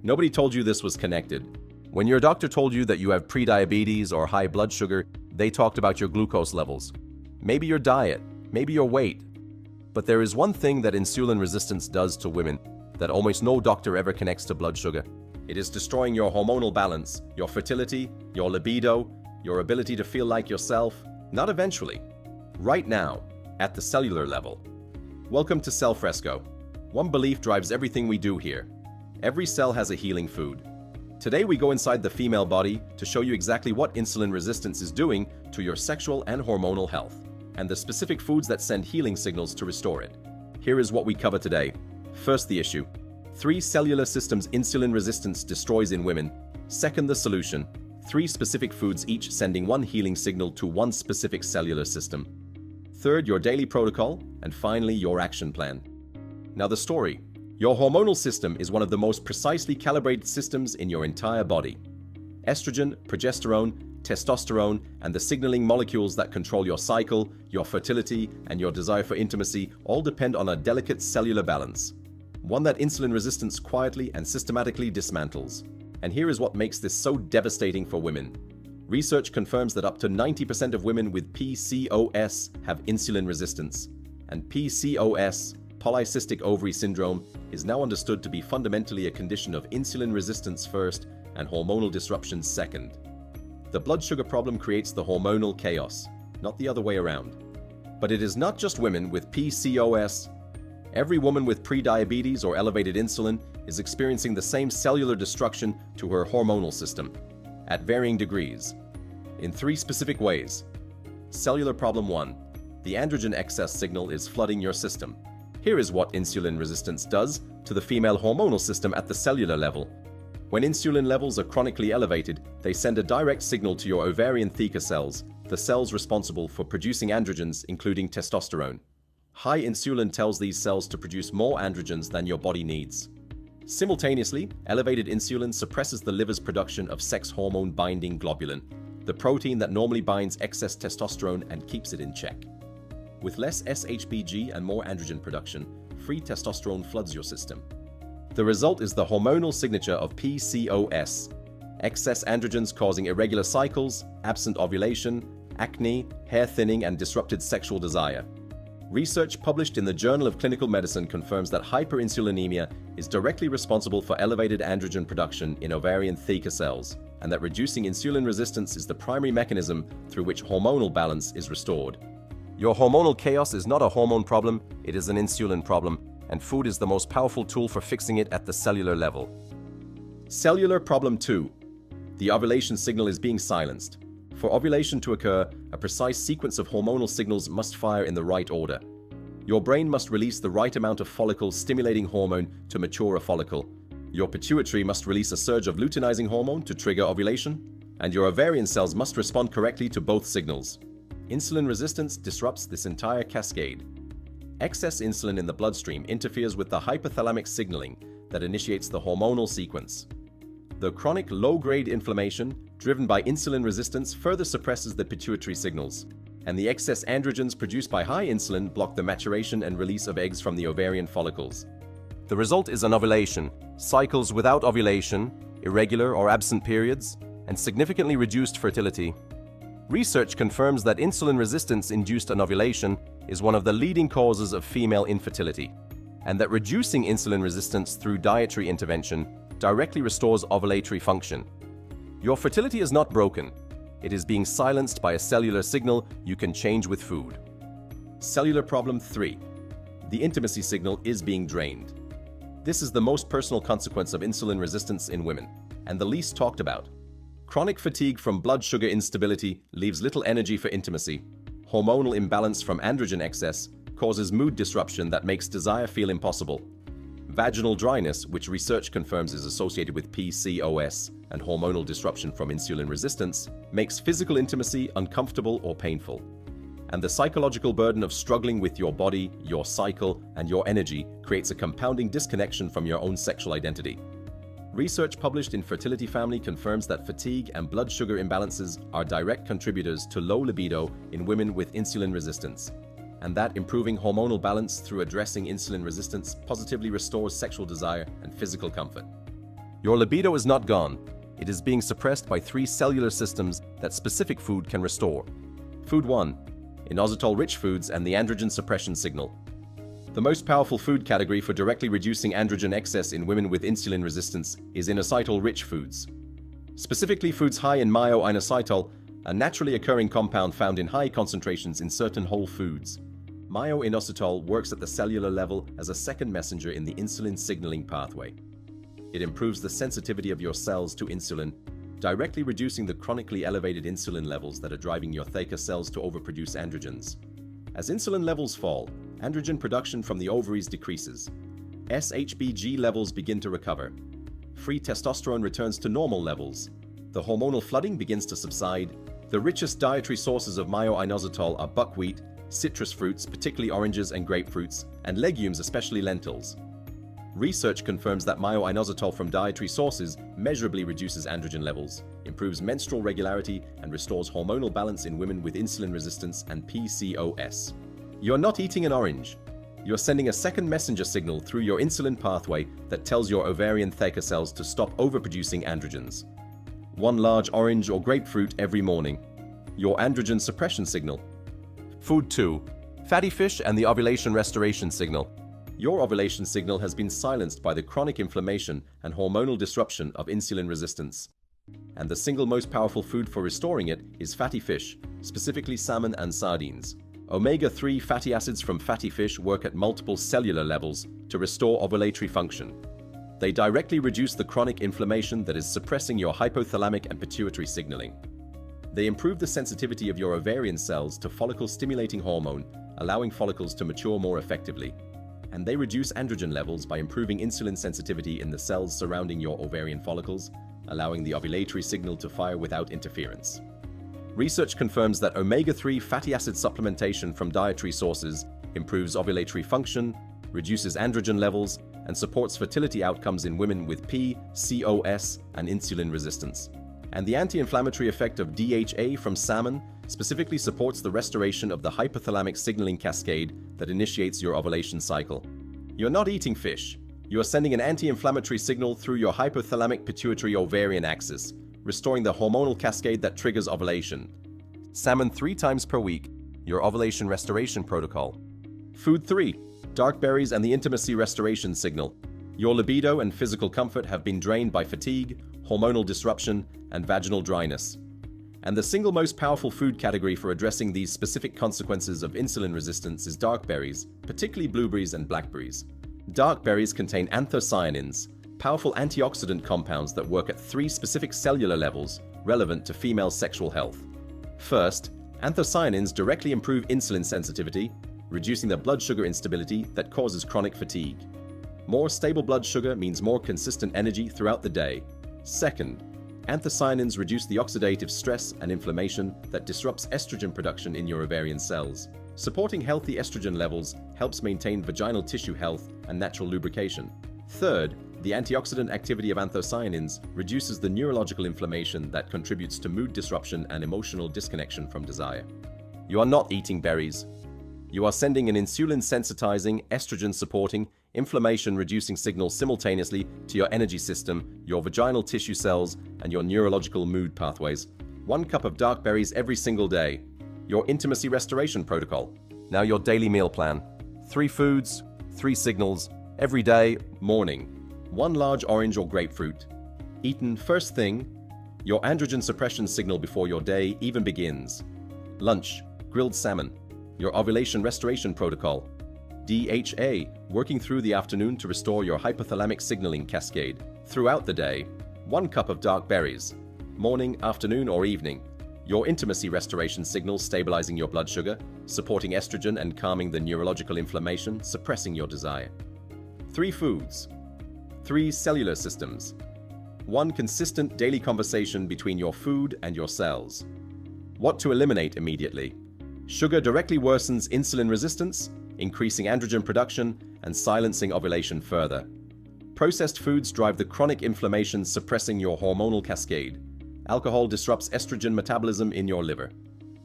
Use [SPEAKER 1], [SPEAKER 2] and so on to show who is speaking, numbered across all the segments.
[SPEAKER 1] Nobody told you this was connected. When your doctor told you that you have prediabetes or high blood sugar, they talked about your glucose levels. Maybe your diet, maybe your weight. But there is one thing that insulin resistance does to women that almost no doctor ever connects to blood sugar. It is destroying your hormonal balance, your fertility, your libido, your ability to feel like yourself, not eventually, right now, at the cellular level. Welcome to Cellfresco. One belief drives everything we do here. Every cell has a healing food. Today we go inside the female body to show you exactly what insulin resistance is doing to your sexual and hormonal health, and the specific foods that send healing signals to restore it. Here is what we cover today. First, the issue. 3 cellular systems insulin resistance destroys in women. Second, the solution. 3 specific foods each sending one healing signal to one specific cellular system. Third, your daily protocol. And finally, your action plan. Now the story. Your hormonal system is one of the most precisely calibrated systems in your entire body. Estrogen, progesterone, testosterone, and the signaling molecules that control your cycle, your fertility, and your desire for intimacy all depend on a delicate cellular balance, one that insulin resistance quietly and systematically dismantles. And here is what makes this so devastating for women. Research confirms that up to 90% of women with PCOS have insulin resistance, and PCOS, polycystic ovary syndrome, is now understood to be fundamentally a condition of insulin resistance first and hormonal disruption second. The blood sugar problem creates the hormonal chaos, not the other way around. But it is not just women with PCOS. Every woman with prediabetes or elevated insulin is experiencing the same cellular destruction to her hormonal system, at varying degrees, in 3 specific ways. Cellular problem 1. The androgen excess signal is flooding your system. Here is what insulin resistance does to the female hormonal system at the cellular level. When insulin levels are chronically elevated, they send a direct signal to your ovarian theca cells, the cells responsible for producing androgens, including testosterone. High insulin tells these cells to produce more androgens than your body needs. Simultaneously, elevated insulin suppresses the liver's production of sex hormone-binding globulin, the protein that normally binds excess testosterone and keeps it in check. With less SHBG and more androgen production, free testosterone floods your system. The result is the hormonal signature of PCOS, excess androgens causing irregular cycles, absent ovulation, acne, hair thinning, and disrupted sexual desire. Research published in the Journal of Clinical Medicine confirms that hyperinsulinemia is directly responsible for elevated androgen production in ovarian theca cells, and that reducing insulin resistance is the primary mechanism through which hormonal balance is restored. Your hormonal chaos is not a hormone problem, it is an insulin problem, and food is the most powerful tool for fixing it at the cellular level. Cellular problem 2. The ovulation signal is being silenced. For ovulation to occur, a precise sequence of hormonal signals must fire in the right order. Your brain must release the right amount of follicle-stimulating hormone to mature a follicle. Your pituitary must release a surge of luteinizing hormone to trigger ovulation, and your ovarian cells must respond correctly to both signals. Insulin resistance disrupts this entire cascade. Excess insulin in the bloodstream interferes with the hypothalamic signaling that initiates the hormonal sequence. The chronic low-grade inflammation driven by insulin resistance further suppresses the pituitary signals, and the excess androgens produced by high insulin block the maturation and release of eggs from the ovarian follicles. The result is anovulation, cycles without ovulation, irregular or absent periods, and significantly reduced fertility. Research confirms that insulin resistance-induced anovulation is one of the leading causes of female infertility, and that reducing insulin resistance through dietary intervention directly restores ovulatory function. Your fertility is not broken. It is being silenced by a cellular signal you can change with food. Cellular problem 3. The intimacy signal is being drained. This is the most personal consequence of insulin resistance in women, and the least talked about. Chronic fatigue from blood sugar instability leaves little energy for intimacy. Hormonal imbalance from androgen excess causes mood disruption that makes desire feel impossible. Vaginal dryness, which research confirms is associated with PCOS and hormonal disruption from insulin resistance, makes physical intimacy uncomfortable or painful. And the psychological burden of struggling with your body, your cycle, and your energy creates a compounding disconnection from your own sexual identity. Research published in Fertility Family confirms that fatigue and blood sugar imbalances are direct contributors to low libido in women with insulin resistance, and that improving hormonal balance through addressing insulin resistance positively restores sexual desire and physical comfort. Your libido is not gone. It is being suppressed by 3 cellular systems that specific food can restore. Food 1. Inositol-rich foods and the androgen suppression signal. The most powerful food category for directly reducing androgen excess in women with insulin resistance is inositol-rich foods. Specifically, foods high in myo-inositol, a naturally occurring compound found in high concentrations in certain whole foods. Myo-inositol works at the cellular level as a second messenger in the insulin signaling pathway. It improves the sensitivity of your cells to insulin, directly reducing the chronically elevated insulin levels that are driving your theca cells to overproduce androgens. As insulin levels fall, androgen production from the ovaries decreases. SHBG levels begin to recover. Free testosterone returns to normal levels. The hormonal flooding begins to subside. The richest dietary sources of myo-inositol are buckwheat, citrus fruits, particularly oranges and grapefruits, and legumes, especially lentils. Research confirms that myo-inositol from dietary sources measurably reduces androgen levels, improves menstrual regularity, and restores hormonal balance in women with insulin resistance and PCOS. You're not eating an orange. You're sending a second messenger signal through your insulin pathway that tells your ovarian theca cells to stop overproducing androgens. 1 large orange or grapefruit every morning. Your androgen suppression signal. Food 2. Fatty fish and the ovulation restoration signal. Your ovulation signal has been silenced by the chronic inflammation and hormonal disruption of insulin resistance. And the single most powerful food for restoring it is fatty fish, specifically salmon and sardines. Omega-3 fatty acids from fatty fish work at multiple cellular levels to restore ovulatory function. They directly reduce the chronic inflammation that is suppressing your hypothalamic and pituitary signaling. They improve the sensitivity of your ovarian cells to follicle-stimulating hormone, allowing follicles to mature more effectively. And they reduce androgen levels by improving insulin sensitivity in the cells surrounding your ovarian follicles, allowing the ovulatory signal to fire without interference. Research confirms that omega-3 fatty acid supplementation from dietary sources improves ovulatory function, reduces androgen levels, and supports fertility outcomes in women with PCOS and insulin resistance. And the anti-inflammatory effect of DHA from salmon specifically supports the restoration of the hypothalamic signaling cascade that initiates your ovulation cycle. You're not eating fish. You are sending an anti-inflammatory signal through your hypothalamic pituitary ovarian axis, restoring the hormonal cascade that triggers ovulation. Salmon 3 times per week, your ovulation restoration protocol. Food 3. Dark berries and the intimacy restoration signal. Your libido and physical comfort have been drained by fatigue, hormonal disruption, and vaginal dryness. And the single most powerful food category for addressing these specific consequences of insulin resistance is dark berries, particularly blueberries and blackberries. Dark berries contain anthocyanins, powerful antioxidant compounds that work at 3 specific cellular levels relevant to female sexual health. First, anthocyanins directly improve insulin sensitivity, reducing the blood sugar instability that causes chronic fatigue. More stable blood sugar means more consistent energy throughout the day. Second, anthocyanins reduce the oxidative stress and inflammation that disrupts estrogen production in your ovarian cells. Supporting healthy estrogen levels helps maintain vaginal tissue health and natural lubrication. Third, the antioxidant activity of anthocyanins reduces the neurological inflammation that contributes to mood disruption and emotional disconnection from desire. You are not eating berries. You are sending an insulin-sensitizing, estrogen-supporting, inflammation-reducing signal simultaneously to your energy system, your vaginal tissue cells, and your neurological mood pathways. 1 cup of dark berries every single day. Your intimacy restoration protocol. Now your daily meal plan. 3 foods, 3 signals, every day, morning. 1 large orange or grapefruit. Eaten first thing. Your androgen suppression signal before your day even begins. Lunch, grilled salmon. Your ovulation restoration protocol. DHA, working through the afternoon to restore your hypothalamic signaling cascade. Throughout the day, 1 cup of dark berries. Morning, afternoon, or evening. Your intimacy restoration signal stabilizing your blood sugar, supporting estrogen and calming the neurological inflammation, suppressing your desire. 3 foods. 3 cellular systems. 1 consistent daily conversation between your food and your cells. What to eliminate immediately. Sugar directly worsens insulin resistance, increasing androgen production and silencing ovulation further. Processed foods drive the chronic inflammation, suppressing your hormonal cascade. Alcohol disrupts estrogen metabolism in your liver.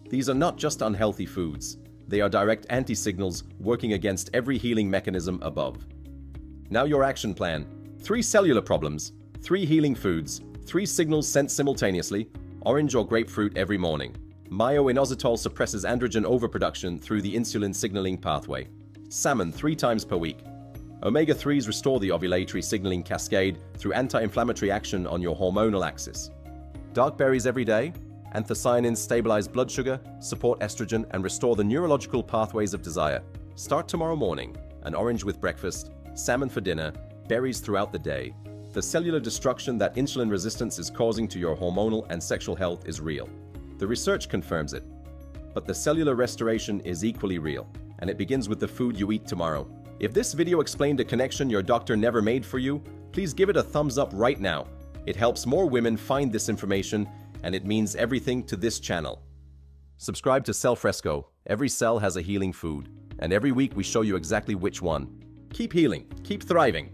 [SPEAKER 1] These are not just unhealthy foods. They are direct anti-signals working against every healing mechanism above. Now your action plan. 3 cellular problems, 3 healing foods, 3 signals sent simultaneously, orange or grapefruit every morning. Myo-inositol suppresses androgen overproduction through the insulin signaling pathway. Salmon 3 times per week. Omega-3s restore the ovulatory signaling cascade through anti-inflammatory action on your hormonal axis. Dark berries every day. Anthocyanins stabilize blood sugar, support estrogen, and restore the neurological pathways of desire. Start tomorrow morning. An orange with breakfast, salmon for dinner, berries throughout the day. The cellular destruction that insulin resistance is causing to your hormonal and sexual health is real. The research confirms it. But the cellular restoration is equally real, and it begins with the food you eat tomorrow. If this video explained a connection your doctor never made for you, please give it a thumbs up right now. It helps more women find this information, and it means everything to this channel. Subscribe to Cellfresco. Every cell has a healing food, and every week we show you exactly which one. Keep healing, keep thriving.